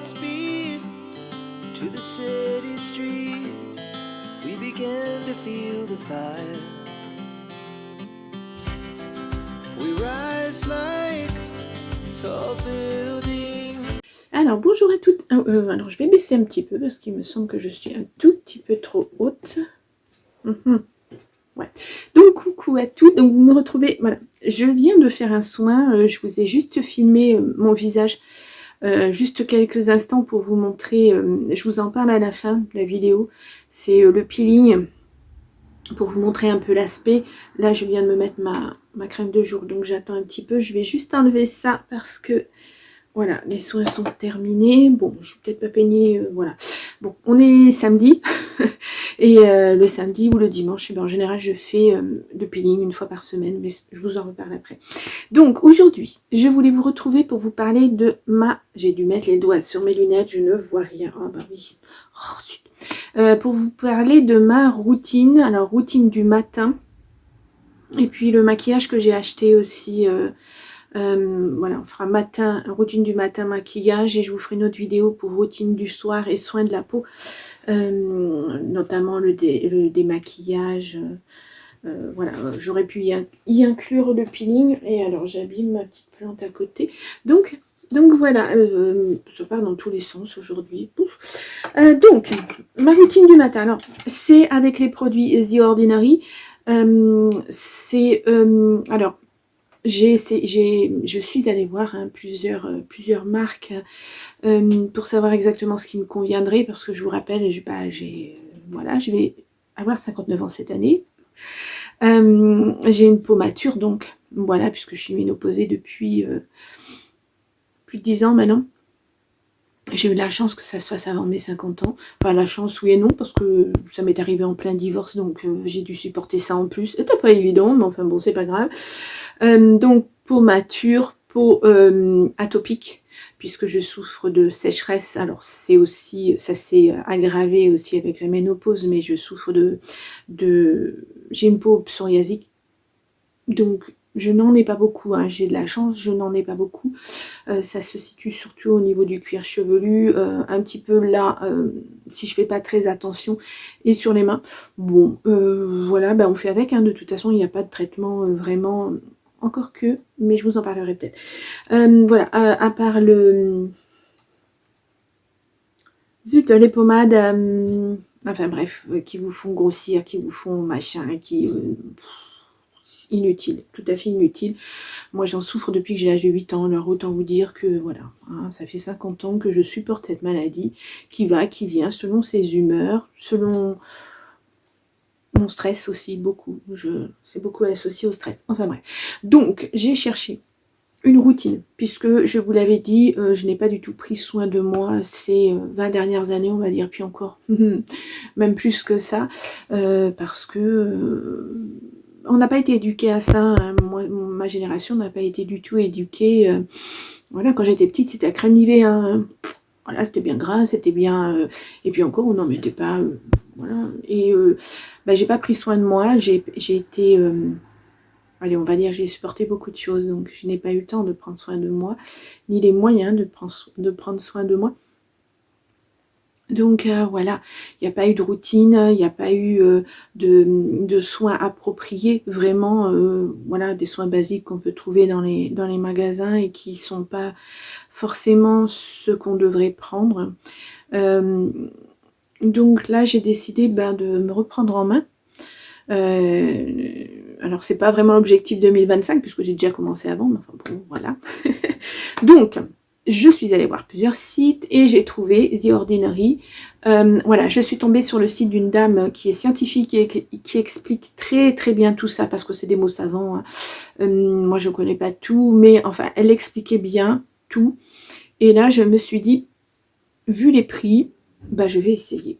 Godspeed to the city streets. We began to feel the fire. We rise like tall buildings. Alors bonjour à toutes. Alors je vais baisser un petit peu parce qu'il me semble que je suis un tout petit peu trop haute. Ouais. Donc coucou à toutes. Donc vous me retrouvez. Voilà. Je viens de faire un soin. Je vous ai juste filmé mon visage. Juste quelques instants pour vous montrer. Je vous en parle à la fin de la vidéo. C'est le peeling. Pour vous montrer un peu l'aspect. Là je viens de me mettre ma crème de jour. Donc j'attends un petit peu. Je vais juste enlever ça parce que voilà, les soins sont terminés. Bon, je ne vais peut-être pas peigner, voilà. Bon, on est samedi. Et le samedi ou le dimanche, en général, je fais le peeling une fois par semaine. Mais je vous en reparle après. Donc, aujourd'hui, je voulais vous retrouver pour vous parler de ma... J'ai dû mettre les doigts sur mes lunettes, je ne vois rien. Ah bah oui. Oh, zut. Pour vous parler de ma routine. Alors, routine du matin. Et puis, le maquillage que j'ai acheté aussi... voilà, on fera routine du matin, maquillage, et je vous ferai une autre vidéo pour routine du soir et soins de la peau, notamment le démaquillage. Voilà, j'aurais pu y inclure le peeling, et alors j'abîme ma petite plante à côté. Donc voilà, ça part dans tous les sens aujourd'hui. Donc, ma routine du matin, alors c'est avec les produits The Ordinary. Alors, je suis allée voir plusieurs marques pour savoir exactement ce qui me conviendrait, parce que je vous rappelle, voilà, je vais avoir 59 ans cette année. J'ai une peau mature, donc voilà, puisque je suis ménopausée depuis plus de 10 ans maintenant. J'ai eu la chance que ça se fasse avant mes 50 ans. Enfin, la chance, oui et non, parce que ça m'est arrivé en plein divorce, donc j'ai dû supporter ça en plus. C'était pas évident, mais enfin bon, c'est pas grave. Donc, peau mature, peau atopique, puisque je souffre de sécheresse. Alors, c'est aussi, ça s'est aggravé aussi avec la ménopause, mais je souffre j'ai une peau psoriasique. Donc, je n'en ai pas beaucoup, hein. J'ai de la chance, je n'en ai pas beaucoup. Ça se situe surtout au niveau du cuir chevelu, un petit peu là, si je fais pas très attention, et sur les mains. Bon, voilà, on fait avec, hein. De toute façon, il n'y a pas de traitement vraiment, encore que, mais je vous en parlerai peut-être. Voilà, à part les pommades, enfin bref, qui vous font grossir, qui vous font machin, inutile, tout à fait inutile. Moi, j'en souffre depuis que j'ai l'âge de 8 ans, alors autant vous dire que, voilà, hein, ça fait 50 ans que je supporte cette maladie, qui va, qui vient, selon ses humeurs, selon mon stress aussi, beaucoup. C'est beaucoup associé au stress. Enfin bref. Donc, j'ai cherché une routine, puisque je vous l'avais dit, je n'ai pas du tout pris soin de moi ces 20 dernières années, on va dire, puis encore, même plus que ça, parce que... on n'a pas été éduqué à ça, hein. Moi, ma génération n'a pas été du tout éduquée. Voilà, quand j'étais petite, c'était la crème Nivea, hein. Voilà, c'était bien gras, c'était bien... et puis encore, on n'en mettait pas... voilà. Et j'ai pas pris soin de moi, j'ai été... allez, on va dire, j'ai supporté beaucoup de choses, donc je n'ai pas eu le temps de prendre soin de moi, ni les moyens de prendre soin de moi. Donc voilà, il n'y a pas eu de routine, il n'y a pas eu de soins appropriés, vraiment, voilà, des soins basiques qu'on peut trouver dans les magasins et qui ne sont pas forcément ce qu'on devrait prendre. Donc là, j'ai décidé de me reprendre en main. Alors, c'est pas vraiment l'objectif 2025, puisque j'ai déjà commencé avant, mais enfin bon, voilà. Donc... je suis allée voir plusieurs sites et j'ai trouvé The Ordinary. Voilà, je suis tombée sur le site d'une dame qui est scientifique et qui explique très très bien tout ça, parce que c'est des mots savants, hein. Moi, je ne connais pas tout, mais enfin, elle expliquait bien tout. Et là, je me suis dit, vu les prix, je vais essayer.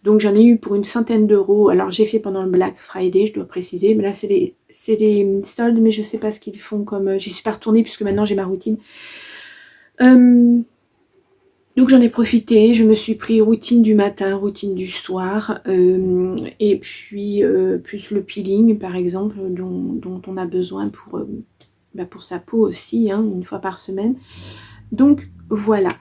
Donc, j'en ai eu pour une centaine d'euros. Alors, j'ai fait pendant le Black Friday, je dois préciser. Mais là, c'est les soldes, mais je ne sais pas ce qu'ils font comme... j'y suis pas retournée puisque maintenant, j'ai ma routine. Donc j'en ai profité, je me suis pris routine du matin, routine du soir, et puis plus le peeling par exemple, dont on a besoin pour sa peau aussi, hein, une fois par semaine. Donc voilà.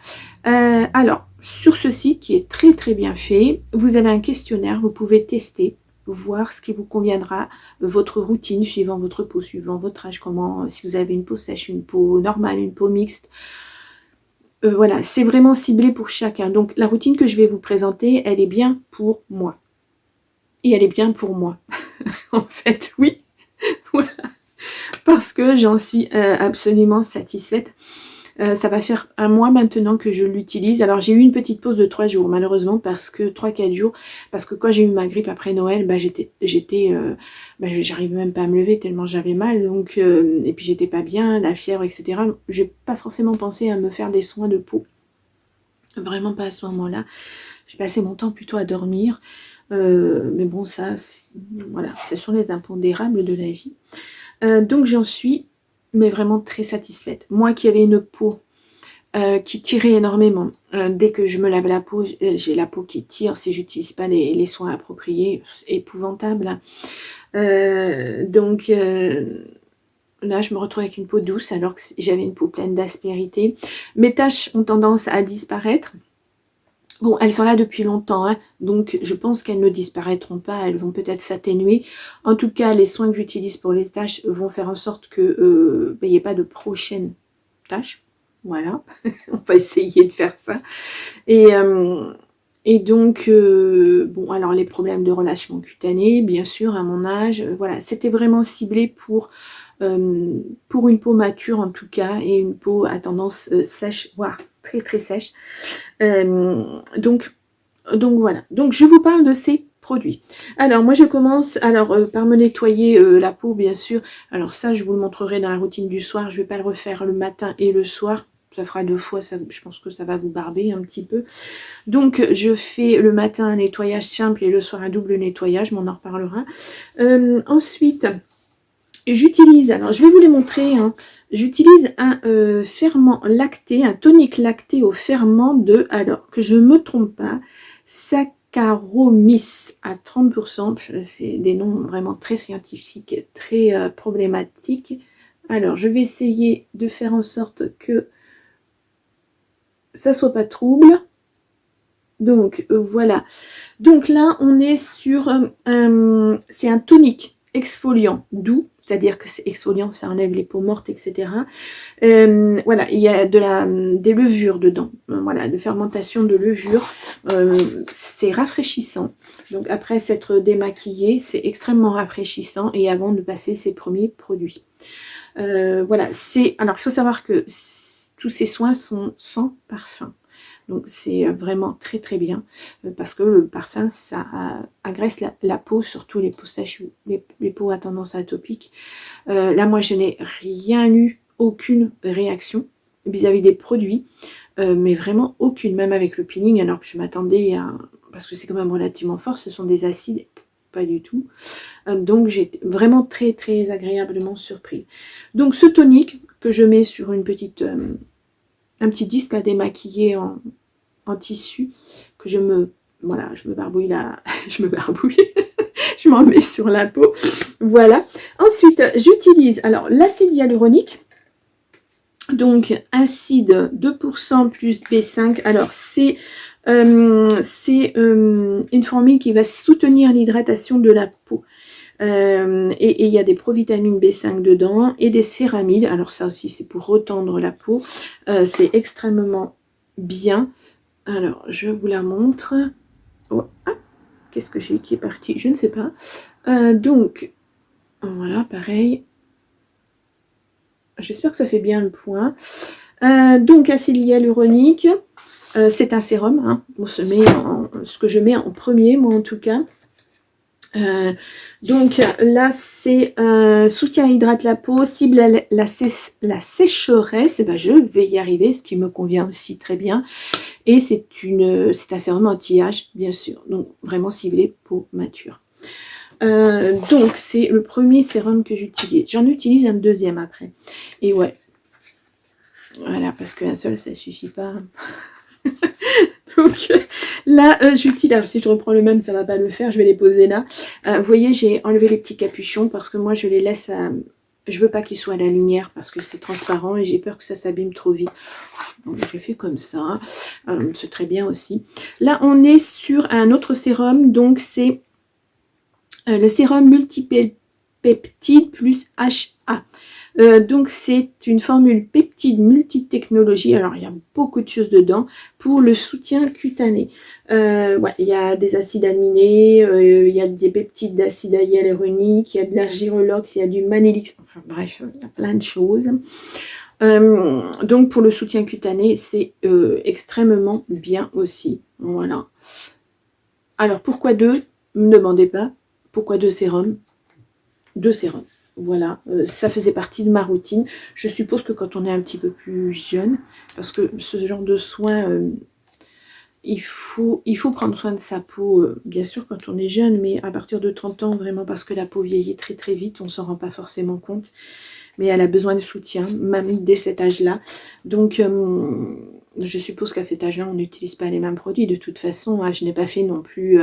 Alors, sur ce site qui est très très bien fait, vous avez un questionnaire, vous pouvez tester, voir ce qui vous conviendra, votre routine suivant votre peau, suivant votre âge, comment, si vous avez une peau sèche, une peau normale, une peau mixte. Voilà, c'est vraiment ciblé pour chacun. Donc la routine que je vais vous présenter, elle est bien pour moi. Et elle est bien pour moi. En fait, oui. Voilà. Parce que j'en suis absolument satisfaite. Ça va faire un mois maintenant que je l'utilise. Alors j'ai eu une petite pause de 3 jours malheureusement, parce que 3-4 jours, parce que quand j'ai eu ma grippe après Noël, bah, j'arrivais même pas à me lever tellement j'avais mal, donc et puis j'étais pas bien, la fièvre, etc. J'ai pas forcément pensé à me faire des soins de peau, vraiment pas à ce moment-là. J'ai passé mon temps plutôt à dormir, mais bon, ça, voilà, ce sont les impondérables de la vie. Donc j'en suis mais vraiment très satisfaite. Moi qui avais une peau qui tirait énormément, dès que je me lave la peau, j'ai la peau qui tire si j'utilise pas les soins appropriés, c'est épouvantable. Donc là je me retrouve avec une peau douce alors que j'avais une peau pleine d'aspérité. Mes taches ont tendance à disparaître. Bon, elles sont là depuis longtemps, hein, donc je pense qu'elles ne disparaîtront pas, elles vont peut-être s'atténuer. En tout cas, les soins que j'utilise pour les taches vont faire en sorte que il n'y ait pas de prochaines taches. Voilà, on va essayer de faire ça. Et donc, bon, alors les problèmes de relâchement cutané, bien sûr, à mon âge, voilà, c'était vraiment ciblé pour une peau mature en tout cas, et une peau à tendance sèche, voire très très sèche. Donc voilà, donc je vous parle de ces produits. Alors moi je commence par me nettoyer la peau, bien sûr. Alors ça je vous le montrerai dans la routine du soir, je vais pas le refaire le matin et le soir, ça fera 2 fois, ça, je pense que ça va vous barber un petit peu. Donc je fais le matin un nettoyage simple et le soir un double nettoyage, mais on en reparlera. Ensuite j'utilise, alors je vais vous les montrer, hein. J'utilise un ferment lacté, un tonique lacté au ferment de, alors que je ne me trompe pas, Saccharomyces à 30%. C'est des noms vraiment très scientifiques, très problématiques. Alors je vais essayer de faire en sorte que ça soit pas trouble. Donc voilà. Donc là on est sur, c'est un tonique exfoliant doux. C'est-à-dire que c'est exfoliant, ça enlève les peaux mortes, etc. Voilà, il y a des levures dedans. Voilà, de fermentation de levures. C'est rafraîchissant. Donc après s'être démaquillé, c'est extrêmement rafraîchissant. Et avant de passer ses premiers produits. Voilà, alors il faut savoir que tous ces soins sont sans parfum. Donc c'est vraiment très très bien, parce que le parfum ça agresse la peau, surtout les peaux sèches, les peaux à tendance atopique. Là moi je n'ai rien eu, aucune réaction vis-à-vis des produits, mais vraiment aucune, même avec le peeling, alors que je m'attendais à, parce que c'est quand même relativement fort, ce sont des acides, pas du tout. Donc j'étais vraiment très très agréablement surprise. Donc ce tonique que je mets sur un petit disque à démaquiller en tissu, que je me barbouille là, je m'en mets sur la peau, voilà. Ensuite j'utilise alors l'acide hyaluronique, donc acide 2% plus B5. Alors c'est une formule qui va soutenir l'hydratation de la peau. Et il y a des provitamines B5 dedans et des céramides. Alors ça aussi c'est pour retendre la peau. C'est extrêmement bien. Alors je vous la montre. Oh, ah, qu'est-ce que j'ai qui est parti? Je ne sais pas. Donc voilà, pareil. J'espère que ça fait bien le point. Donc acide hyaluronique. C'est un sérum. Hein. On se met ce que je mets en premier, moi en tout cas. Donc là c'est soutien hydrate la peau, cible la sécheresse, et ben je vais y arriver, ce qui me convient aussi très bien, et c'est un sérum anti-âge bien sûr, donc vraiment ciblé peau mature. Donc c'est le premier sérum que j'utilise, j'en utilise un deuxième après, et ouais, voilà, parce qu'un seul ça suffit pas. Donc là j'utilise, alors si je reprends le même ça va pas le faire, je vais les poser là. Vous voyez, j'ai enlevé les petits capuchons parce que moi je les laisse je veux pas qu'ils soient à la lumière parce que c'est transparent et j'ai peur que ça s'abîme trop vite. Donc, je fais comme ça. C'est très bien aussi. Là, on est sur un autre sérum. Donc, c'est le sérum multipeptide plus HA. Donc c'est une formule peptide multitechnologie. Alors il y a beaucoup de choses dedans pour le soutien cutané. Ouais, il y a des acides aminés, il y a des peptides d'acide hyaluronique, il y a de la gyrolox, il y a du manélix. Enfin bref, il y a plein de choses. Donc pour le soutien cutané, c'est extrêmement bien aussi. Voilà. Alors pourquoi deux? Ne me demandez pas. Pourquoi deux sérums? Deux sérums. Voilà, ça faisait partie de ma routine. Je suppose que quand on est un petit peu plus jeune, parce que ce genre de soins, il faut prendre soin de sa peau, bien sûr quand on est jeune, mais à partir de 30 ans, vraiment parce que la peau vieillit très très vite, on ne s'en rend pas forcément compte, mais elle a besoin de soutien, même dès cet âge-là. Donc, je suppose qu'à cet âge-là, on n'utilise pas les mêmes produits. De toute façon, je n'ai pas fait non plus...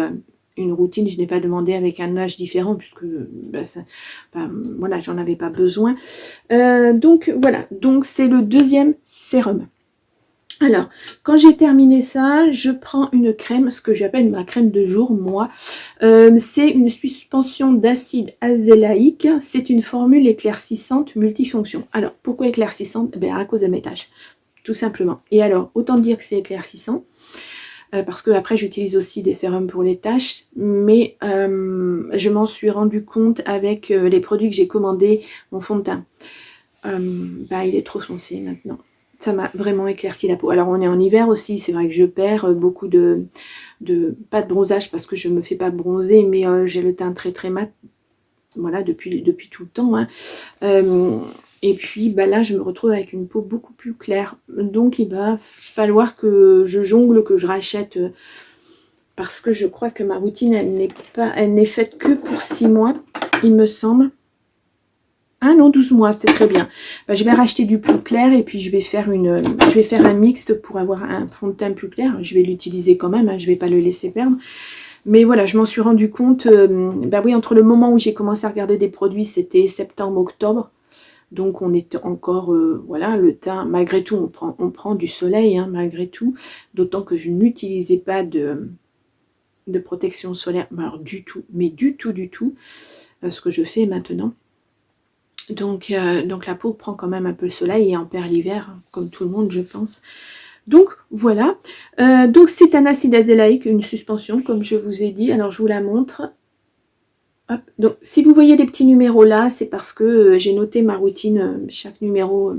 une routine, je n'ai pas demandé avec un âge différent puisque voilà, j'en avais pas besoin. Donc voilà, donc c'est le deuxième sérum. Alors, quand j'ai terminé ça, je prends une crème, ce que j'appelle ma crème de jour, moi. C'est une suspension d'acide azélaïque. C'est une formule éclaircissante multifonction. Alors, pourquoi éclaircissante? À cause de mes taches, tout simplement. Et alors, autant dire que c'est éclaircissant. Parce que après j'utilise aussi des sérums pour les taches, mais je m'en suis rendu compte avec les produits que j'ai commandés, mon fond de teint. Il est trop foncé maintenant. Ça m'a vraiment éclairci la peau. Alors on est en hiver aussi, c'est vrai que je perds beaucoup pas de bronzage parce que je me fais pas bronzer, mais j'ai le teint très très mat. Voilà, depuis tout le temps. Hein. Et puis là, je me retrouve avec une peau beaucoup plus claire. Donc, il va falloir que je jongle, que je rachète. Parce que je crois que ma routine, elle n'est faite que pour 6 mois, il me semble. Ah non, 12 mois, c'est très bien. Je vais racheter du plus clair et puis je vais faire un mixte pour avoir un fond de teint plus clair. Je vais l'utiliser quand même, hein, je ne vais pas le laisser perdre. Mais voilà, je m'en suis rendu compte, oui, entre le moment où j'ai commencé à regarder des produits, c'était septembre-octobre. Donc on est encore, voilà, le teint, malgré tout, on prend du soleil, hein, malgré tout. D'autant que je n'utilisais pas de protection solaire, alors du tout, mais du tout, ce que je fais maintenant. Donc la peau prend quand même un peu le soleil et en perd l'hiver, hein, comme tout le monde, je pense. Donc voilà, donc c'est un acide azélaïque, une suspension, comme je vous ai dit. Alors je vous la montre. Hop. Donc, si vous voyez des petits numéros là, c'est parce que j'ai noté ma routine, chaque numéro,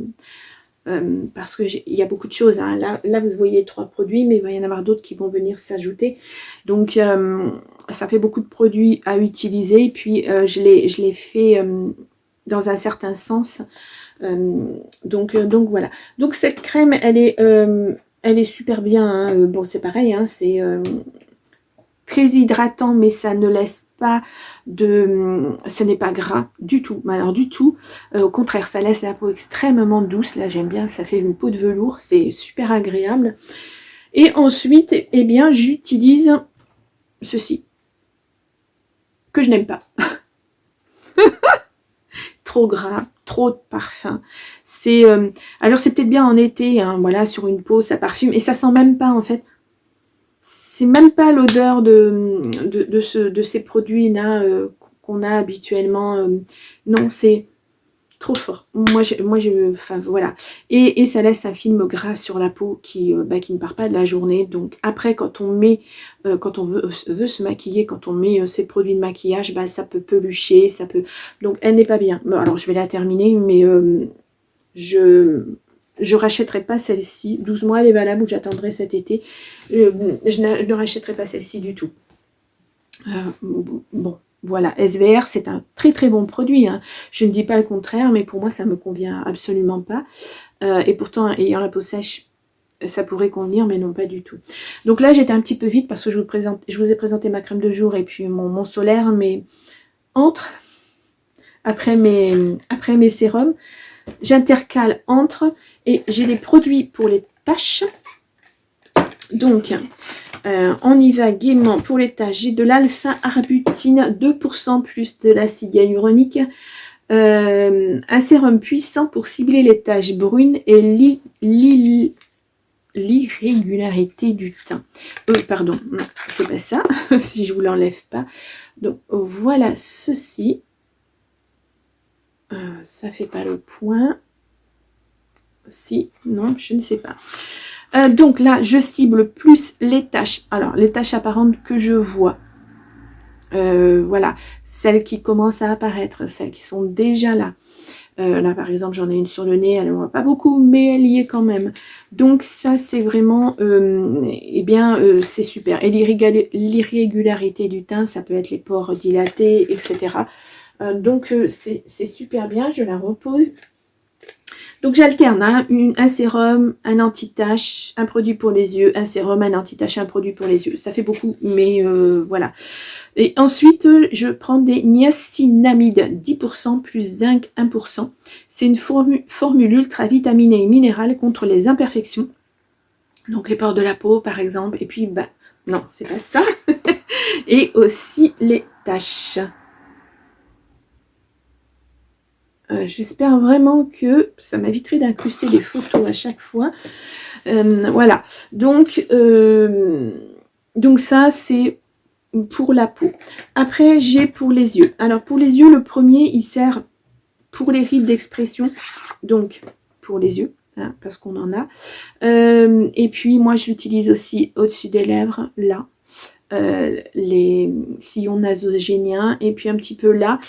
parce qu'il y a beaucoup de choses. Hein. Là, vous voyez 3 produits, mais il va y en avoir d'autres qui vont venir s'ajouter. Donc, ça fait beaucoup de produits à utiliser. Et puis, je l'ai fait dans un certain sens. Donc voilà. Donc, cette crème, elle est super bien. Hein. Bon, c'est pareil, hein, c'est... très hydratant, mais ça ne laisse pas ça n'est pas gras du tout, mais alors du tout, au contraire, ça laisse la peau extrêmement douce. Là j'aime bien, ça fait une peau de velours, c'est super agréable. Et ensuite, eh bien, j'utilise ceci, que je n'aime pas. Trop gras, trop de parfum. Alors c'est peut-être bien en été, hein, voilà, sur une peau, ça parfume, et ça sent même pas en fait. C'est même pas l'odeur de ces produits-là qu'on a habituellement. Non, c'est trop fort. Enfin voilà. Et ça laisse un film gras sur la peau qui ne part pas de la journée. Donc après, quand on veut se maquiller, quand on met ces produits de maquillage, ça peut pelucher, ça peut. Donc elle n'est pas bien. Bon, alors je vais la terminer, mais je rachèterai pas celle-ci. 12 mois, elle est valable, ou j'attendrai cet été. Je ne rachèterai pas celle-ci du tout. Bon, voilà. SVR, c'est un très très bon produit. Hein. Je ne dis pas le contraire, mais pour moi, ça me convient absolument pas. Et pourtant, ayant la peau sèche, ça pourrait convenir, mais non, pas du tout. Donc là, j'étais un petit peu vite parce que je vous ai présenté ma crème de jour et puis mon solaire, mais après mes sérums, j'intercale entre, et j'ai des produits pour les taches. Donc, on y va gaiement pour les taches. J'ai de l'alpha-arbutina, 2% plus de l'acide hyaluronique. Un sérum puissant pour cibler les taches brunes et l'irrégularité du teint. Pardon, c'est pas ça, si je vous l'enlève pas. Donc voilà ceci. Ça fait pas le point. Si, non, je ne sais pas. Donc là, je cible plus les taches. Alors, les taches apparentes que je vois. Voilà, celles qui commencent à apparaître, celles qui sont déjà là. Là, par exemple, j'en ai une sur le nez, elle ne voit pas beaucoup, mais elle y est quand même. Donc ça, c'est vraiment, c'est super. Et l'irrégularité du teint, ça peut être les pores dilatés, etc. Donc, c'est super bien, je la repose. Donc j'alterne un sérum, un anti-tache, un produit pour les yeux, un sérum, un anti-tache, un produit pour les yeux. Ça fait beaucoup, mais voilà. Et ensuite, je prends des niacinamide 10% plus zinc 1%. C'est une formule ultra vitaminée et minérale contre les imperfections. Donc les pores de la peau, par exemple. Et puis, non, c'est pas ça. Et aussi les taches. J'espère vraiment que ça m'éviterait d'incruster des photos à chaque fois. Voilà. Donc ça, c'est pour la peau. Après, j'ai pour les yeux. Alors, pour les yeux, le premier, il sert pour les rides d'expression. Donc, pour les yeux, hein, parce qu'on en a. Et puis, moi, je l'utilise aussi au-dessus des lèvres, là. Les sillons nasogéniens et puis un petit peu là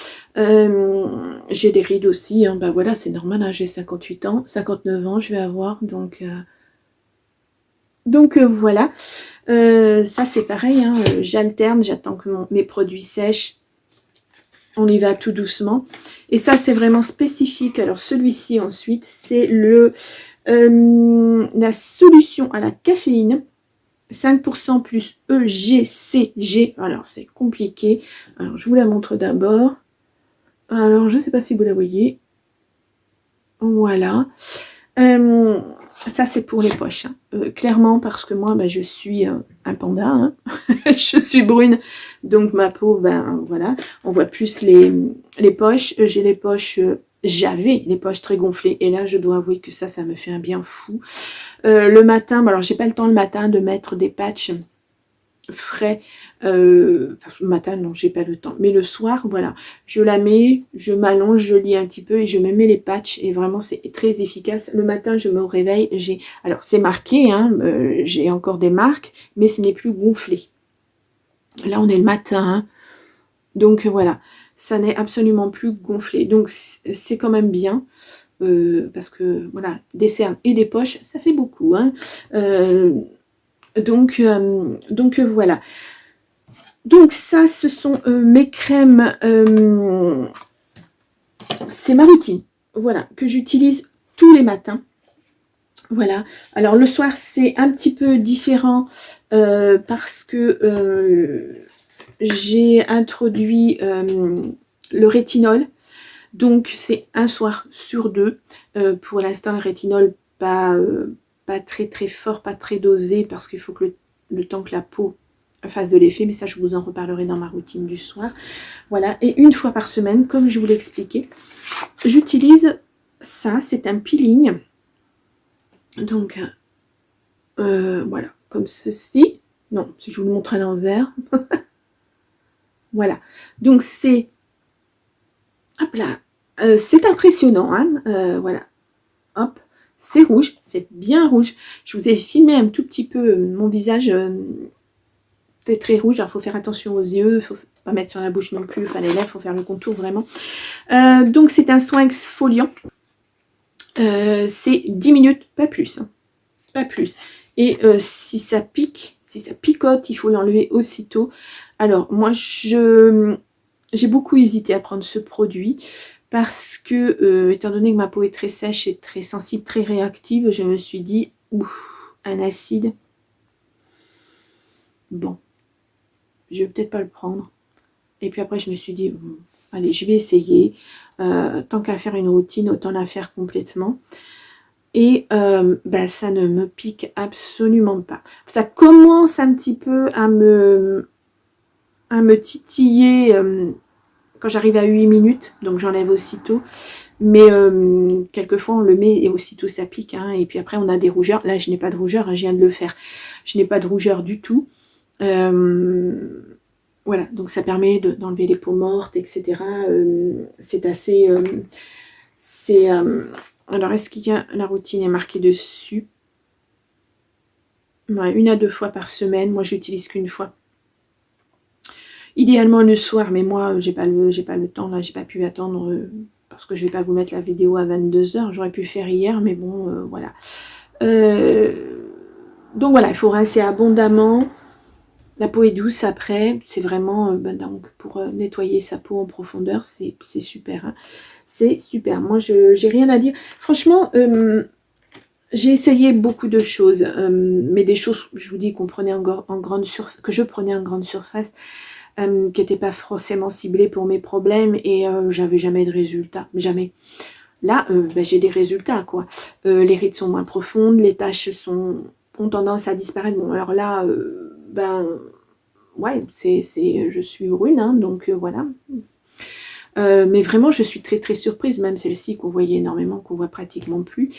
j'ai des rides aussi, hein, voilà, c'est normal, hein, j'ai 58 ans, 59 ans je vais avoir, donc voilà, ça c'est pareil, hein, j'alterne, j'attends que mes produits sèchent, on y va tout doucement, et ça c'est vraiment spécifique. Alors celui-ci ensuite, c'est la solution à la caféine, 5% plus EGCG. Alors, c'est compliqué. Alors, je vous la montre d'abord. Alors, je ne sais pas si vous la voyez. Voilà. Ça, c'est pour les poches. Hein. Clairement, parce que moi, je suis un panda. Hein. Je suis brune. Donc, ma peau, voilà. On voit plus les poches. J'ai les poches... J'avais les poches très gonflées. Et là, je dois avouer que ça me fait un bien fou. Le matin, alors j'ai pas le temps le matin de mettre des patchs frais. Le matin, non, j'ai pas le temps. Mais le soir, voilà, je la mets, je m'allonge, je lis un petit peu et je me mets les patchs. Et vraiment, c'est très efficace. Le matin, je me réveille. Alors, c'est marqué, hein, j'ai encore des marques, mais ce n'est plus gonflé. Là, on est le matin. Hein, donc, voilà, ça n'est absolument plus gonflé. Donc, c'est quand même bien. Parce que voilà, des cernes et des poches, ça fait beaucoup. Hein. Donc voilà. Donc ça, ce sont mes crèmes. C'est ma routine. Voilà, que j'utilise tous les matins. Voilà. Alors le soir, c'est un petit peu différent parce que j'ai introduit le rétinol. Donc, c'est un soir sur deux. Pour l'instant, un rétinol pas très très fort, pas très dosé, parce qu'il faut que le temps que la peau fasse de l'effet. Mais ça, je vous en reparlerai dans ma routine du soir. Voilà. Et une fois par semaine, comme je vous l'ai expliqué, j'utilise ça. C'est un peeling. Donc, voilà. Comme ceci. Non, si je vous le montre à l'envers. Voilà. Donc, c'est... Hop là, c'est impressionnant, hein, voilà, hop, c'est rouge, c'est bien rouge. Je vous ai filmé un tout petit peu mon visage, c'est très rouge, alors il faut faire attention aux yeux, il ne faut pas mettre sur la bouche non plus, enfin les lèvres, il faut faire le contour vraiment. Donc c'est un soin exfoliant, c'est 10 minutes, pas plus, hein, pas plus. Et si ça pique, si ça picote, il faut l'enlever aussitôt. Alors moi j'ai beaucoup hésité à prendre ce produit parce que, étant donné que ma peau est très sèche et très sensible, très réactive, je me suis dit, un acide, bon, je vais peut-être pas le prendre. Et puis après, je me suis dit, allez, je vais essayer. Tant qu'à faire une routine, autant la faire complètement. Et ça ne me pique absolument pas. Ça commence un petit peu à me titiller quand j'arrive à 8 minutes, donc j'enlève aussitôt. Mais quelquefois on le met et aussitôt ça pique, hein, et puis après on a des rougeurs. Là je n'ai pas de rougeur, hein, je viens de le faire. Je n'ai pas de rougeur du tout. Voilà, donc ça permet d'enlever les peaux mortes, etc. C'est assez... alors, est-ce qu'il y a... La routine est marquée dessus. Ouais, 1 à 2 fois par semaine. Moi, j'utilise qu'une fois. Idéalement le soir, mais moi, j'ai pas le temps. Là, j'ai pas pu attendre parce que je vais pas vous mettre la vidéo à 22 h. J'aurais pu le faire hier, mais bon, voilà. Donc voilà, il faut rincer abondamment. La peau est douce après, c'est vraiment donc pour nettoyer sa peau en profondeur, c'est super. Hein. C'est super. Moi, je n'ai rien à dire. Franchement, j'ai essayé beaucoup de choses, mais des choses, je vous dis, qu'on prenait que je prenais en grande surface, qui n'étaient pas forcément ciblées pour mes problèmes, et j'avais jamais de résultats, jamais. Là, j'ai des résultats, quoi. Les rides sont moins profondes, les taches ont tendance à disparaître. Bon, alors là, ouais, je suis brune, hein, donc voilà. Mais vraiment, je suis très très surprise, même celle-ci qu'on voyait énormément, qu'on voit pratiquement plus.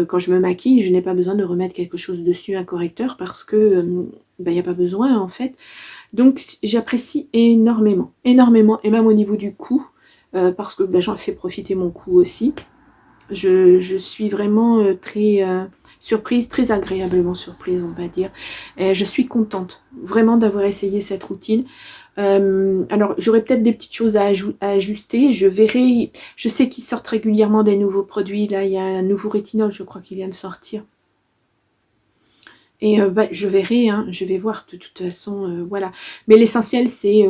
Quand je me maquille, je n'ai pas besoin de remettre quelque chose dessus, un correcteur, parce que il n'y a pas besoin en fait. Donc j'apprécie énormément, énormément, et même au niveau du cou, parce que j'en fais profiter mon cou aussi. Je suis vraiment très surprise, très agréablement surprise, on va dire. Et je suis contente vraiment d'avoir essayé cette routine. Alors, j'aurais peut-être des petites choses à ajuster. Je verrai. Je sais qu'ils sortent régulièrement des nouveaux produits. Là, il y a un nouveau rétinol, je crois, qui vient de sortir. Et je verrai, hein, je vais voir de toute façon, voilà. Mais l'essentiel, c'est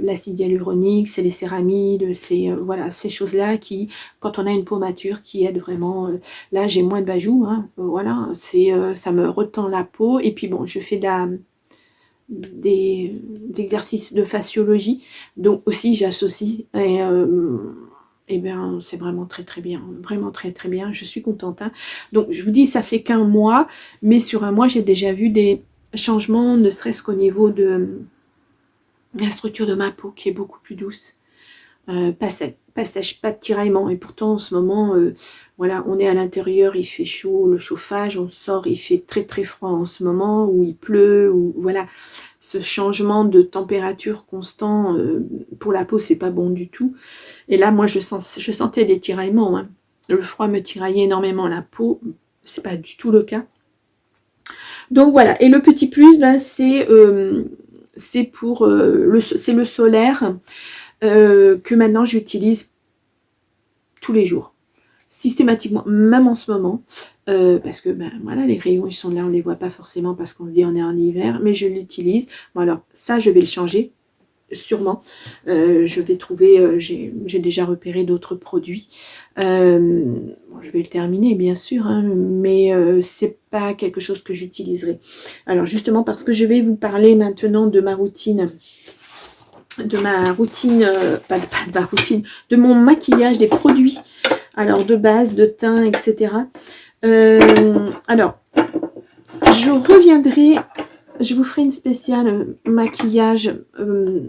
l'acide hyaluronique, c'est les céramides, c'est voilà, ces choses-là qui, quand on a une peau mature, qui aident vraiment. Là, j'ai moins de bajoux, hein, voilà, ça me retend la peau. Et puis bon, je fais des exercices de fasciologie, donc aussi j'associe. Et bien, c'est vraiment très très bien, vraiment très très bien, je suis contente. Hein. Donc, je vous dis, ça fait qu'un mois, mais sur un mois, j'ai déjà vu des changements, ne serait-ce qu'au niveau de la structure de ma peau, qui est beaucoup plus douce. Pas sèche, pas de tiraillement. Et pourtant, en ce moment, voilà, on est à l'intérieur, il fait chaud, le chauffage, on sort, il fait très très froid en ce moment, où il pleut, ou voilà. Ce changement de température constant pour la peau, c'est pas bon du tout. Et là, moi, je sentais des tiraillements. Hein. Le froid me tiraillait énormément la peau. C'est pas du tout le cas. Donc voilà. Et le petit plus, ben, c'est pour le solaire que maintenant j'utilise tous les jours. Systématiquement, même en ce moment. Parce que ben voilà, les rayons ils sont là, on les voit pas forcément parce qu'on se dit on est en hiver, mais je l'utilise. Bon alors ça je vais le changer sûrement. Je vais trouver, j'ai déjà repéré d'autres produits. Bon, je vais le terminer bien sûr, hein, mais c'est pas quelque chose que j'utiliserai. Alors justement parce que je vais vous parler maintenant de ma routine. De mon maquillage, des produits. Alors de base, de teint, etc. Alors, je reviendrai, je vous ferai une spéciale maquillage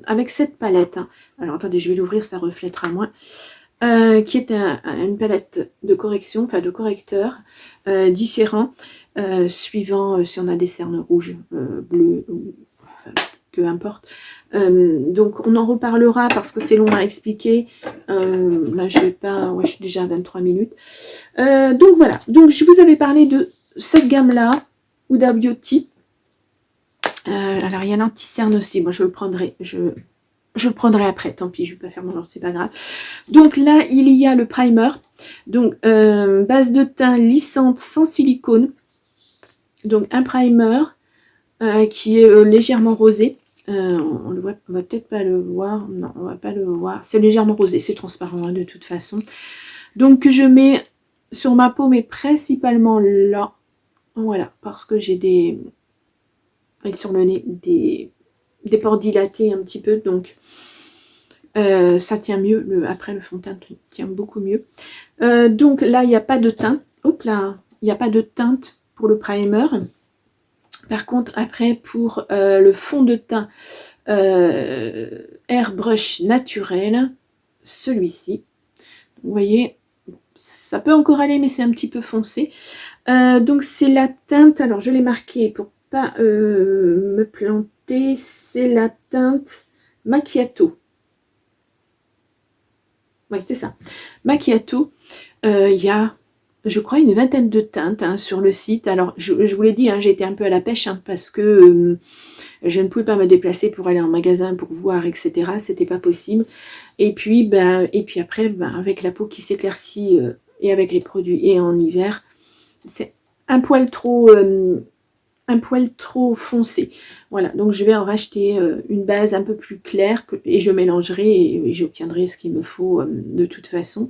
avec cette palette. Hein. Alors, attendez, je vais l'ouvrir, ça reflètera moins. Qui est une palette de correction, enfin de correcteurs différents, suivant si on a des cernes rouges, bleues, peu importe. Donc on en reparlera parce que c'est long à expliquer. Là je vais pas, ouais, je suis déjà à 23 minutes. Donc voilà, donc je vous avais parlé de cette gamme là, Huda Beauty. Alors il y a l'anti-cerne aussi, moi je le prendrai, je le prendrai après, tant pis, je vais pas faire mon ordre, c'est pas grave. Donc là il y a le primer, donc base de teint lissante sans silicone, donc un primer qui est légèrement rosé. On va peut-être pas le voir, non on va pas le voir, c'est légèrement rosé, c'est transparent hein, de toute façon, donc que je mets sur ma peau mais principalement là, voilà, parce que j'ai des, et sur le nez, des pores dilatés un petit peu, donc ça tient mieux, après le fond de teint tient beaucoup mieux. Donc là il n'y a pas de teinte, hop là, il n'y a pas de teinte pour le primer. Par contre, après, pour le fond de teint Airbrush naturel, celui-ci, vous voyez, ça peut encore aller, mais c'est un petit peu foncé. Donc c'est la teinte, alors je l'ai marqué pour pas me planter, c'est la teinte Macchiato. Oui, c'est ça. Macchiato, il y a, je crois, une vingtaine de teintes hein, sur le site. Alors, je vous l'ai dit, hein, j'ai été un peu à la pêche hein, parce que je ne pouvais pas me déplacer pour aller en magasin, pour voir, etc. C'était pas possible. Et puis après, avec la peau qui s'éclaircit et avec les produits et en hiver, c'est un poil trop foncé. Voilà, donc je vais en racheter une base un peu plus claire et je mélangerai et j'obtiendrai ce qu'il me faut de toute façon.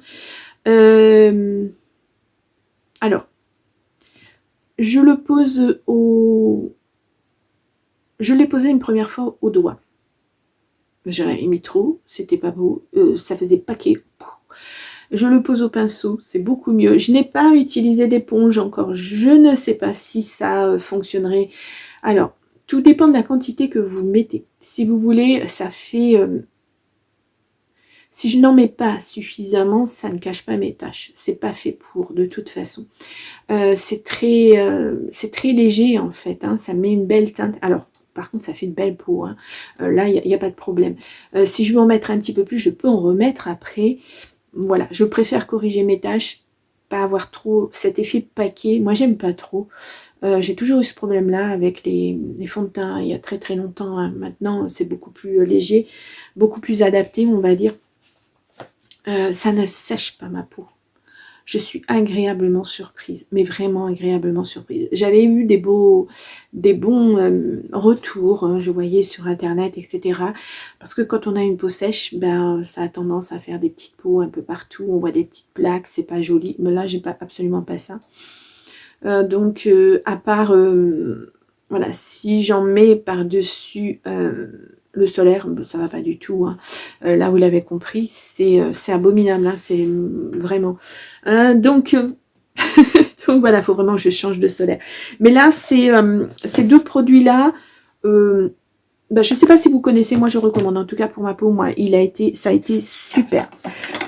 Alors, je le pose je l'ai posé une première fois au doigt. J'avais mis trop, c'était pas beau, ça faisait paquet. Je le pose au pinceau, c'est beaucoup mieux. Je n'ai pas utilisé d'éponge encore, je ne sais pas si ça fonctionnerait. Alors, tout dépend de la quantité que vous mettez. Si vous voulez, ça fait... si je n'en mets pas suffisamment, ça ne cache pas mes taches. C'est pas fait pour, de toute façon. C'est très léger en fait, hein, ça met une belle teinte. Alors, par contre, ça fait une belle peau. Hein. Là, il n'y a pas de problème. Si je veux en mettre un petit peu plus, je peux en remettre après. Voilà, je préfère corriger mes taches, pas avoir trop cet effet paquet. Moi, j'aime pas trop. J'ai toujours eu ce problème-là avec les fonds de teint. Il y a très très longtemps. Hein. Maintenant, c'est beaucoup plus léger, beaucoup plus adapté, on va dire. Ça ne sèche pas ma peau. Je suis agréablement surprise, mais vraiment agréablement surprise. J'avais eu des bons retours, hein, je voyais sur internet, etc. Parce que quand on a une peau sèche, ben ça a tendance à faire des petites peaux un peu partout. On voit des petites plaques, c'est pas joli. Mais là, j'ai absolument pas ça. Donc, à part, voilà, si j'en mets par-dessus le solaire, ça va pas du tout. Hein. Là, vous l'avez compris, c'est abominable, hein, c'est vraiment. Donc voilà, il faut vraiment que je change de solaire. Mais là, ces deux produits-là, je ne sais pas si vous connaissez, moi je recommande. En tout cas, pour ma peau, moi, ça a été super.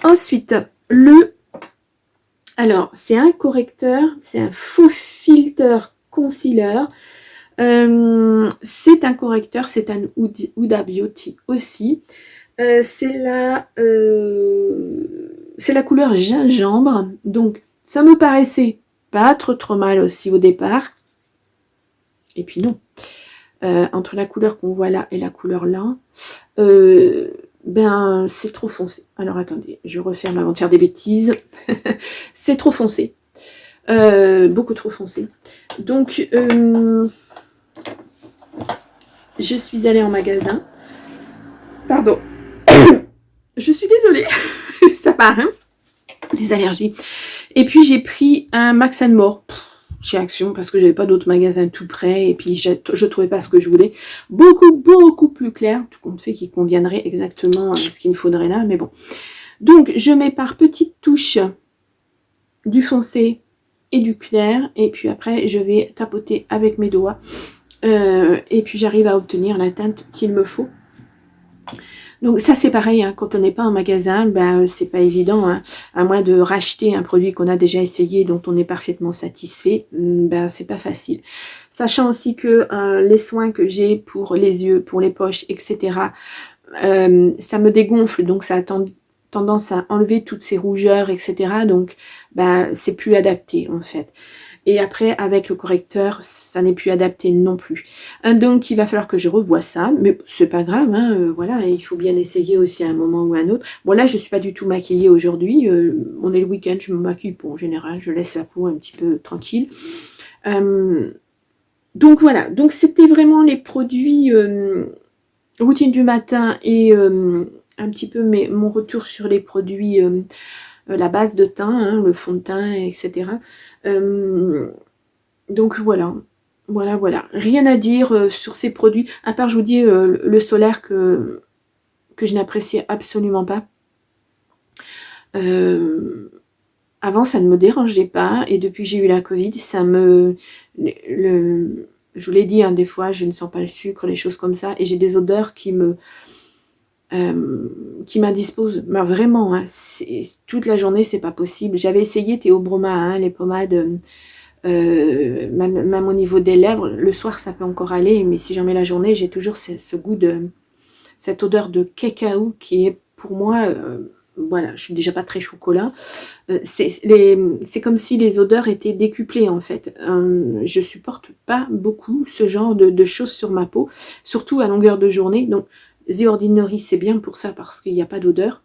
Ensuite, alors, c'est un correcteur, c'est un faux filter concealer. C'est un correcteur, c'est un Huda Beauty aussi. C'est la couleur gingembre. Donc, ça me paraissait pas trop mal aussi au départ. Et puis non. Entre la couleur qu'on voit là et la couleur là, ben c'est trop foncé. Alors attendez, je referme avant de faire des bêtises. C'est trop foncé. Beaucoup trop foncé. Donc, je suis allée en magasin. Pardon. Je suis désolée. Ça part, hein, les allergies. Et puis, j'ai pris un Max & More chez Action parce que j'avais pas d'autres magasins tout près. Et puis, je trouvais pas ce que je voulais. Beaucoup plus clair. Tout compte fait qu'il conviendrait exactement à ce qu'il me faudrait là. Mais bon. Donc, je mets par petites touches du foncé et du clair. Et puis après, je vais tapoter avec mes doigts. Et puis j'arrive à obtenir la teinte qu'il me faut. Donc ça c'est pareil, hein, quand on n'est pas en magasin, ben, c'est pas évident, hein, à moins de racheter un produit qu'on a déjà essayé, dont on est parfaitement satisfait, ben, c'est pas facile. Sachant aussi que les soins que j'ai pour les yeux, pour les poches, etc., ça me dégonfle, donc ça a tendance à enlever toutes ces rougeurs, etc. Donc ben, c'est plus adapté en fait. Et après, avec le correcteur, ça n'est plus adapté non plus. Donc, il va falloir que je revoie ça. Mais c'est pas grave, hein, voilà, il faut bien essayer aussi à un moment ou à un autre. Bon, là, je suis pas du tout maquillée aujourd'hui. On est le week-end, je me maquille pas en général. Je laisse la peau un petit peu tranquille. Donc, voilà. Donc, c'était vraiment les produits routine du matin et un petit peu mon retour sur les produits... la base de teint, hein, le fond de teint, etc. Donc voilà. Rien à dire sur ces produits, à part, je vous dis, le solaire que je n'appréciais absolument pas. Avant, ça ne me dérangeait pas, et depuis que j'ai eu la Covid, ça me... je vous l'ai dit, hein, des fois, je ne sens pas le sucre, les choses comme ça, et j'ai des odeurs qui me qui m'indispose, bah, vraiment, hein, toute la journée, c'est pas possible. J'avais essayé Théobroma, hein, les pommades, même au niveau des lèvres, le soir ça peut encore aller, mais si j'en mets la journée, j'ai toujours ce goût cette odeur de cacao qui est pour moi, voilà, je suis déjà pas très chocolat, c'est comme si les odeurs étaient décuplées en fait. Je supporte pas beaucoup ce genre de choses sur ma peau, surtout à longueur de journée. Donc The Ordinary c'est bien pour ça parce qu'il n'y a pas d'odeur,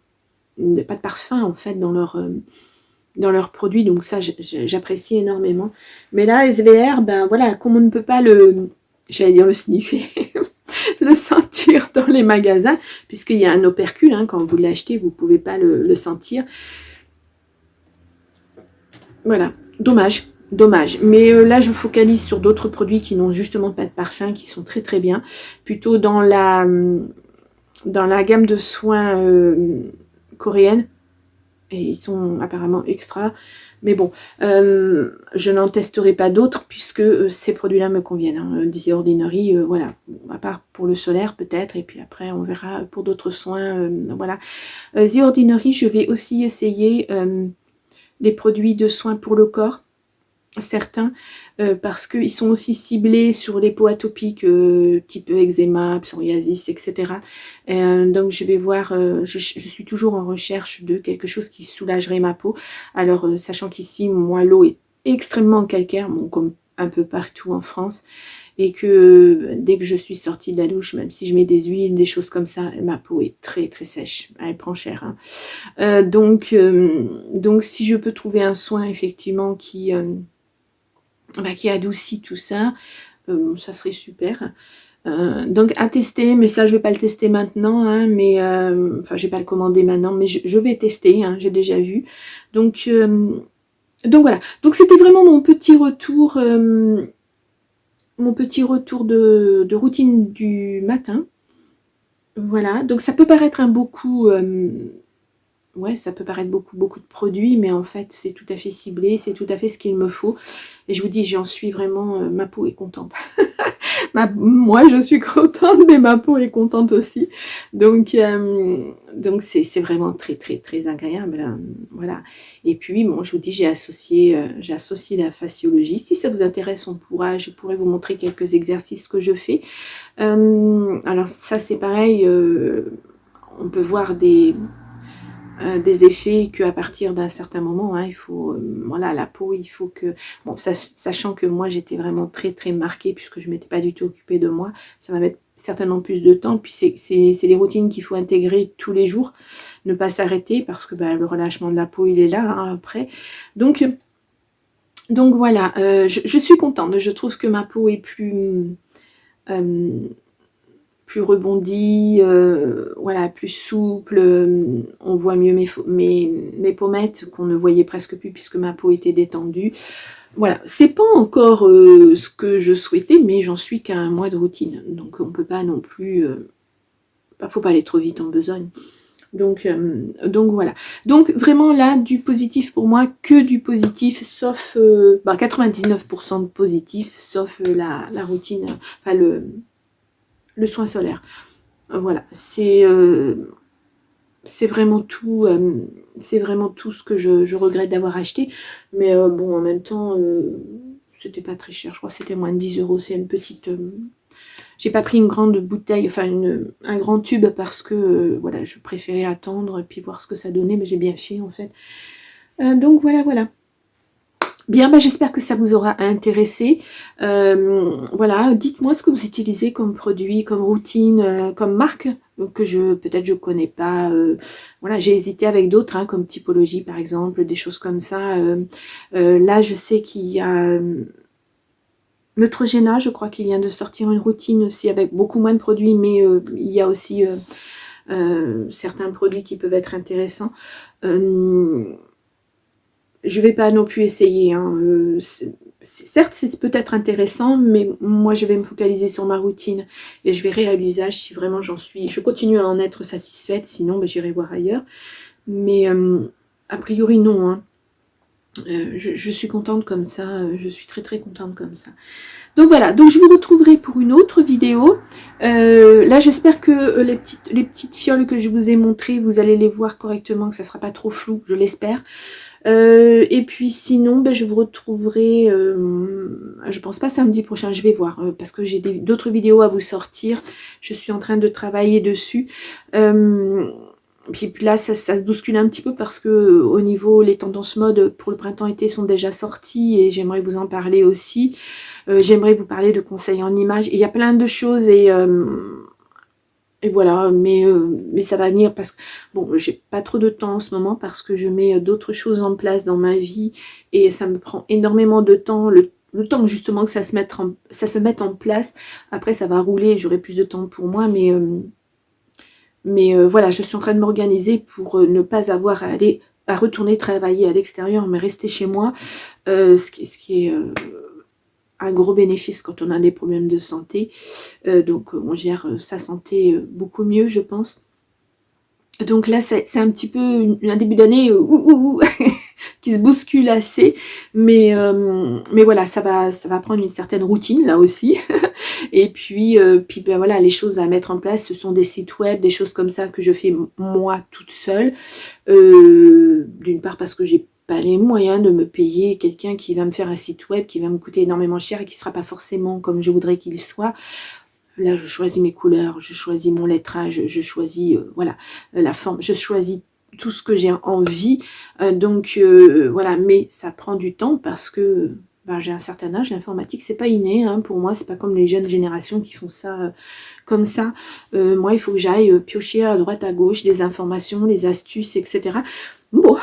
pas de parfum en fait dans leurs produits, donc ça j'apprécie énormément. Mais là SVR, ben voilà, comme on ne peut pas j'allais dire le sniffer, le sentir dans les magasins, puisqu'il y a un opercule, hein, quand vous l'achetez, vous ne pouvez pas le sentir. Voilà, dommage, dommage. Mais là, je me focalise sur d'autres produits qui n'ont justement pas de parfum, qui sont très très bien. Plutôt dans la gamme de soins coréenne. Et ils sont apparemment extra. Mais bon, je n'en testerai pas d'autres puisque ces produits-là me conviennent. Hein. The Ordinary, voilà, à part pour le solaire peut-être, et puis après on verra pour d'autres soins. Voilà. The Ordinary, je vais aussi essayer les produits de soins pour le corps, certains, parce qu'ils sont aussi ciblés sur les peaux atopiques type eczéma, psoriasis, etc. Donc je vais voir, je suis toujours en recherche de quelque chose qui soulagerait ma peau. Alors sachant qu'ici, moi, l'eau est extrêmement calcaire, bon, comme un peu partout en France, et que dès que je suis sortie de la douche, même si je mets des huiles, des choses comme ça, ma peau est très très sèche, elle prend cher. Hein. Donc si je peux trouver un soin effectivement qui adoucit tout ça, ça serait super. Donc à tester, mais ça je vais pas le tester maintenant, hein, mais enfin je vais pas le commander maintenant, mais je vais tester, hein, j'ai déjà vu. Donc voilà. Donc c'était vraiment mon petit retour de routine du matin. Voilà. Donc ça peut paraître un beaucoup. Ouais, ça peut paraître beaucoup de produits, mais en fait, c'est tout à fait ciblé, c'est tout à fait ce qu'il me faut. Et je vous dis, j'en suis vraiment, ma peau est contente. Moi, je suis contente, mais ma peau est contente aussi. Donc c'est vraiment très, très, très agréable. Hein. Voilà. Et puis, bon, je vous dis, j'ai associé la fasciologie. Si ça vous intéresse, je pourrais vous montrer quelques exercices que je fais. Alors, ça, c'est pareil. On peut voir des effets qu'à partir d'un certain moment, hein, il faut, voilà, la peau, il faut que, bon, sachant que moi j'étais vraiment très très marquée puisque je ne m'étais pas du tout occupée de moi, ça va mettre certainement plus de temps, puis c'est des routines qu'il faut intégrer tous les jours, ne pas s'arrêter parce que le relâchement de la peau il est là, hein, après, donc voilà, je suis contente, je trouve que ma peau est plus rebondie, voilà, plus souple, on voit mieux mes pommettes qu'on ne voyait presque plus puisque ma peau était détendue. Voilà, c'est pas encore ce que je souhaitais, mais j'en suis qu'à un mois de routine, donc on peut pas non plus, faut pas aller trop vite en besogne. Donc voilà. Donc vraiment là, du positif pour moi, que du positif, sauf 99% de positif, sauf la routine, enfin le soin solaire. Voilà, c'est vraiment tout ce que je regrette d'avoir acheté, mais bon, en même temps c'était pas très cher, je crois que c'était moins de 10 €. C'est une petite, j'ai pas pris une grande bouteille, enfin un grand tube parce que voilà, je préférais attendre et puis voir ce que ça donnait, mais j'ai bien fait en fait. Donc voilà. Bien, j'espère que ça vous aura intéressé. Voilà, dites-moi ce que vous utilisez comme produit, comme routine, comme marque, que peut-être je connais pas. Voilà, j'ai hésité avec d'autres, hein, comme Typologie par exemple, des choses comme ça. Là, je sais qu'il y a Neutrogena, je crois qu'il vient de sortir une routine aussi avec beaucoup moins de produits, mais il y a aussi certains produits qui peuvent être intéressants. Je vais pas non plus essayer, hein. Certes c'est peut-être intéressant, mais moi je vais me focaliser sur ma routine et je verrai à l'usage si vraiment je continue à en être satisfaite, sinon j'irai voir ailleurs, mais a priori non, hein. Je suis contente comme ça, je suis très très contente comme ça. Donc voilà, donc je vous retrouverai pour une autre vidéo. Là j'espère que les petites fioles que je vous ai montrées, vous allez les voir correctement, que ça ne sera pas trop flou, je l'espère. Et puis sinon, ben, je vous retrouverai, je pense pas samedi prochain, je vais voir, parce que j'ai d'autres vidéos à vous sortir. Je suis en train de travailler dessus. Puis là, ça se bouscule un petit peu parce que au niveau, les tendances mode pour le printemps-été sont déjà sorties et j'aimerais vous en parler aussi. J'aimerais vous parler de conseils en images. Il y a plein de choses et voilà, mais ça va venir parce que, bon, j'ai pas trop de temps en ce moment parce que je mets d'autres choses en place dans ma vie et ça me prend énormément de temps, le temps justement que ça se mette en place. Après, ça va rouler, j'aurai plus de temps pour moi, mais voilà, je suis en train de m'organiser pour ne pas avoir à retourner travailler à l'extérieur, mais rester chez moi, ce qui est un gros bénéfice quand on a des problèmes de santé. Donc on gère sa santé beaucoup mieux, je pense. Donc là, c'est un petit peu un début d'année qui se bouscule assez, mais voilà, ça va prendre une certaine routine là aussi. Et puis ben voilà, les choses à mettre en place, ce sont des sites web, des choses comme ça que je fais moi toute seule. D'une part parce que j'ai pas les moyens de me payer quelqu'un qui va me faire un site web qui va me coûter énormément cher et qui sera pas forcément comme je voudrais qu'il soit. Là, je choisis mes couleurs, je choisis mon lettrage, je choisis voilà, la forme, je choisis tout ce que j'ai envie. Donc voilà, mais ça prend du temps parce que j'ai un certain âge, l'informatique c'est pas inné, hein, pour moi c'est pas comme les jeunes générations qui font ça comme ça. Moi il faut que j'aille piocher à droite à gauche des informations, des astuces, etc. Bon,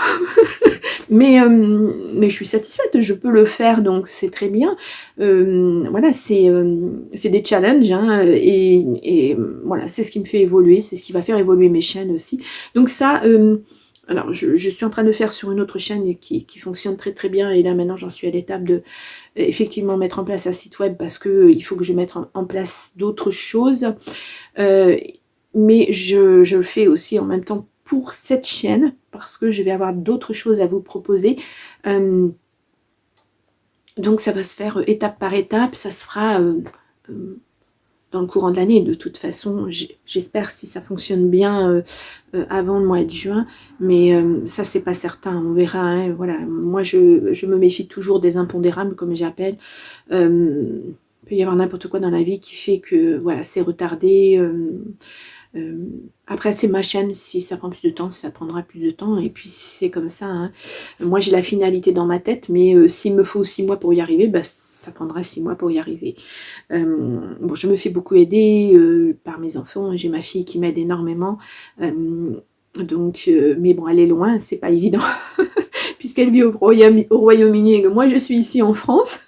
mais je suis satisfaite, je peux le faire, donc c'est très bien. Voilà, c'est des challenges, hein, et voilà, c'est ce qui me fait évoluer, c'est ce qui va faire évoluer mes chaînes aussi. Donc ça, alors je suis en train de faire sur une autre chaîne qui fonctionne très très bien, et là maintenant j'en suis à l'étape de effectivement mettre en place un site web parce que il faut que je mette en place d'autres choses. Mais je le fais aussi en même temps pour cette chaîne parce que je vais avoir d'autres choses à vous proposer. Donc ça va se faire étape par étape, ça se fera dans le courant de l'année. De toute façon, j'espère si ça fonctionne bien avant le mois de juin, mais ça c'est pas certain, on verra, hein, voilà. Moi je me méfie toujours des impondérables comme j'appelle. Il peut y avoir n'importe quoi dans la vie qui fait que voilà, c'est retardé. Après c'est ma chaîne, si ça prend plus de temps, ça prendra plus de temps, et puis c'est comme ça, hein. Moi j'ai la finalité dans ma tête, mais s'il me faut 6 mois pour y arriver, bah, ça prendra 6 mois pour y arriver. Bon, je me fais beaucoup aider par mes enfants, j'ai ma fille qui m'aide énormément, donc mais bon, elle est loin, c'est pas évident puisqu'elle vit au Royaume-Uni et que moi je suis ici en France,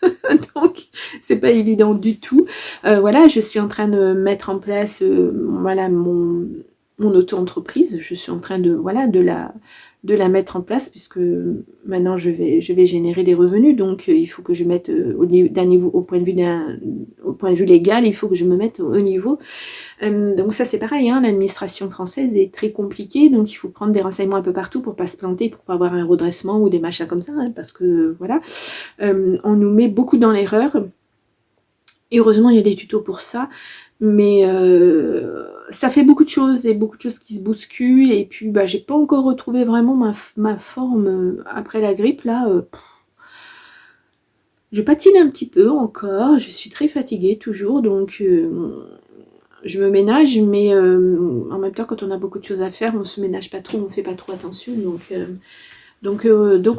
donc c'est pas évident du tout. Voilà, je suis en train de mettre en place voilà, mon auto-entreprise, je suis en train de, voilà, de la mettre en place, puisque maintenant je vais générer des revenus, donc il faut que je mette au point de vue légal, il faut que je me mette au niveau. Donc ça c'est pareil, hein, l'administration française est très compliquée, donc il faut prendre des renseignements un peu partout pour pas se planter, pour pas avoir un redressement ou des machins comme ça, hein, parce que voilà, on nous met beaucoup dans l'erreur. Et heureusement il y a des tutos pour ça, mais ça fait beaucoup de choses et beaucoup de choses qui se bousculent, et puis bah, j'ai pas encore retrouvé vraiment ma forme après la grippe là. Je patine un petit peu encore, je suis très fatiguée toujours, donc je me ménage, mais en même temps quand on a beaucoup de choses à faire, on se ménage pas trop, on fait pas trop attention, donc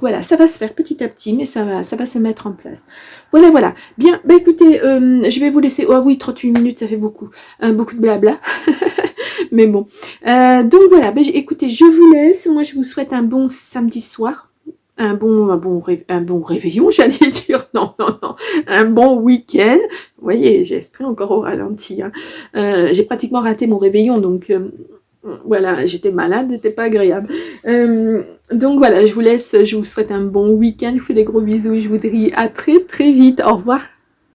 voilà, ça va se faire petit à petit, mais ça va se mettre en place. Voilà. Bien, bah écoutez, je vais vous laisser. Oh oui, 38 minutes, ça fait beaucoup. Beaucoup de blabla. Mais bon. Donc voilà, bah, écoutez, je vous laisse. Moi, je vous souhaite un bon samedi soir. Un bon réveillon, j'allais dire. Non. Un bon week-end. Vous voyez, j'ai l'esprit encore au ralenti, hein. J'ai pratiquement raté mon réveillon, donc... voilà, j'étais malade, c'était pas agréable. Donc voilà, je vous laisse, je vous souhaite un bon week-end, je vous fais des gros bisous, je vous dis à très très vite, au revoir.